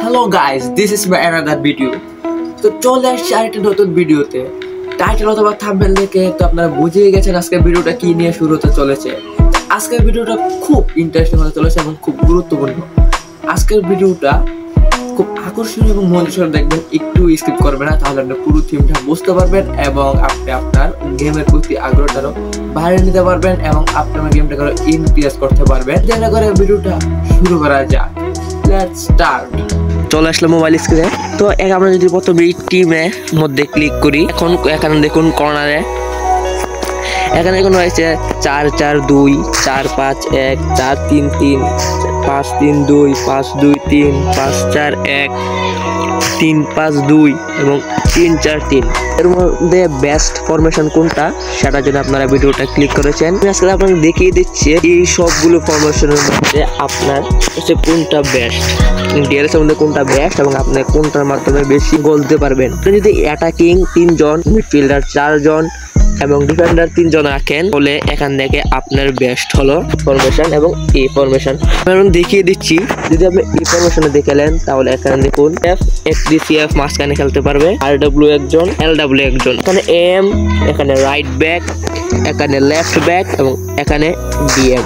Hello guys, this is my another video. তো চলে আসছি আরেকটা নতুন ভিডিওতে। টাইটেল অথবা থাম্বনেল দেখে তো আপনারা বুঝেই গেছেন আজকের ভিডিওটা কি নিয়ে শুরু হতে চলেছে। আজকের ভিডিওটা খুব ইন্টারেস্টিং হতে চলেছে এবং খুব গুরুত্বপূর্ণ। আজকের ভিডিওটা খুব আকর্ষণীয় এবং মনোযোগ দেখবেন, একটু স্কিপ করবেন না, তাহলে আপনি পুরো থিমটা বুঝতে পারবেন এবং আপনি আপনার গেমের প্রতি আগ্রহটারও বাড়িয়ে নিতে পারবেন এবং আপনি আমার গেমটাকে আরো ইমপ্রেস করতে পারবেন। যেটা করে ভিডিওটা শুরু করা যাক। Let's start. চলে আসলো মোবাইল স্ক্রিনে। তো আমরা যদি প্রথমে টিমের মধ্যে ক্লিক করি, এখন এখানে দেখুন কর্নারে এখানে দেখুন রয়েছে 4-4-2 4-5-1 4-3-3 5-3-2 5-2-3 5-4-1 3-5-2 এবং 3-4-3। এর মধ্যে বেস্ট ফরমেশন কোনটা সেটার জন্য আপনারা ভিডিওটা ক্লিক করেছেন। আজকে আপনাকে দেখিয়ে দিচ্ছি এই সবগুলো ফরমেশনের মধ্যে আপনার কোনটা বেস্ট, ডিএলএস এর মধ্যে কোনটা বেস্ট এবং আপনি কোনটার মাধ্যমে বেশি গোল দিতে পারবেন। আপনি যদি অ্যাটাকিং 3 জন, মিডফিল্ডার 4 জন এবং ডিফেন্ডার 3 জন রাখেন তাহলে এখান থেকে আপনার বেস্ট হলো ফরমেশন এবং এই ফরমেশন আমি দেখিয়ে দিচ্ছি। যদি আপনি এই ফরমেশনে দেখেলেন তাহলে এখানে দেখুন FDCF মাঝখানে খেলতে পারবে, RW একজন, LW একজন, এখানে AM, এখানে রাইট ব্যাক, এখানে লেফট ব্যাক এবং এখানে DM।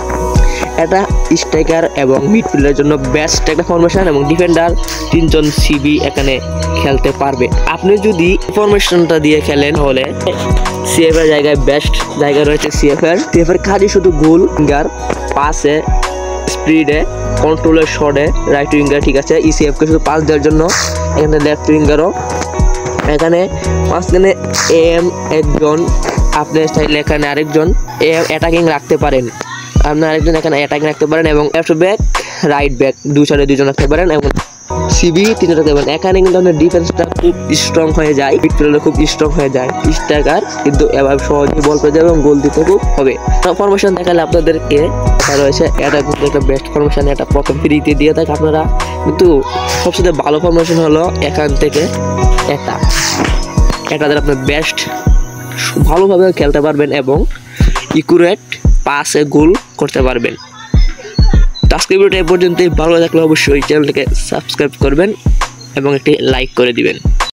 এটা স্ট্রাইকার এবং মিডফিল্ডারের জন্য বেস্ট একটা ফরমেশন এবং ডিফেন্ডার 3 জন CB এখানে খেলতে পারবে। আপনি যদি ফরমেশনটা দিয়ে খেলেন তাহলে CF এর জায়গায় বেস্ট জায়গা রয়েছে CF এর কাজে শুধু গোল ফিঙ্গার, পাসে, স্পিডে, কন্ট্রোলের শটে রাইট উইঙ্গার, ঠিক আছে। ECF কে শুধু পাস দেওয়ার জন্য এখানে লেফট উইঙ্গারও, এখানে মাঝখানে AM একজন, আপনি চাইলে এখানে আরেকজন অ্যাটাকিং রাখতে পারেন, আপনি আরেকজন এখানে অ্যাটাকিং রাখতে পারেন এবং লেফট ব্যাক রাইট ব্যাক দুই সাইডে দুজন রাখতে পারেন এবং CB 3 রাখতে পারেন। এখানে কিন্তু আপনার ডিফেন্সটা খুব স্ট্রং হয়ে যায়, মিডফিল্ডার খুব স্ট্রং হয়ে যায়, স্ট্রাইকার কিন্তু এবার সহজেই বল পেয়ে যাবে এবং গোল দিতে খুব হবে। ফরমেশন দেখালে আপনাদেরকে রয়েছে এটা কিন্তু একটা বেস্ট ফরমেশন, এটা প্রথম ফ্রিতে দিয়ে থাকে আপনারা, কিন্তু সবচেয়ে ভালো ফরমেশন হলো এখান থেকে এটাদের আপনি বেস্ট ভালোভাবে খেলতে পারবেন এবং ইকুরেট পাসে গোল করতে পারবেন। আজকের ভিডিওটা এই পর্যন্তই। ভালো লাগলে অবশ্যই চ্যানেলটাকে সাবস্ক্রাইব করবেন এবং একটি লাইক করে দিবেন।